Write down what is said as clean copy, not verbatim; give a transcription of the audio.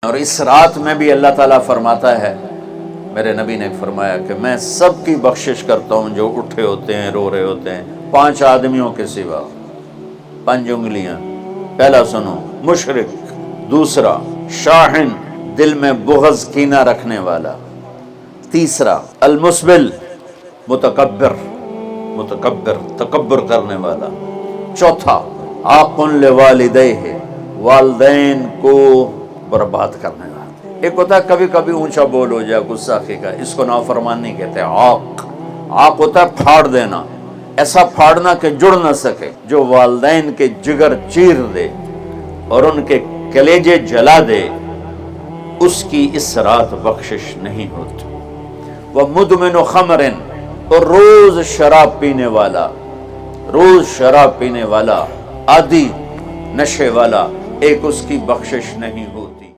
और इस रात में भी अल्लाह ताला फरमाता है, मेरे नबी ने फरमाया कि मैं सबकी बख्शिश करता हूँ जो उठे होते हैं, रो रहे होते हैं, 5 आदमियों के सिवा। 5 उंगलियां। पहला सुनो, मुशरिक। दूसरा, शाहिन, दिल में बुग़्ज़ कीना रखने वाला। तीसरा, अलमुस्बिल, मुतकब्बिर, तकब्बुर करने वाला। चौथा, आक़ुन लिवालिदैहि, वालिदैन को बर्बाद करने वाला। एक होता है कभी कभी ऊंचा बोल हो जाए, गुस्सा का, इसको नाफरमानी कहते हैं। आक होता है फाड़ देना, ऐसा फाड़ना कि जुड़ न सके, जो वालिदैन के जिगर चीर दे और उनके कलेजे जला दे, उसकी इस रात बख्शिश नहीं होती। वह मुदमिन खमरिन, और रोज शराब पीने वाला, रोज शराब पीने वाला, आदि नशे वाला, एक उसकी बख्शिश नहीं हो।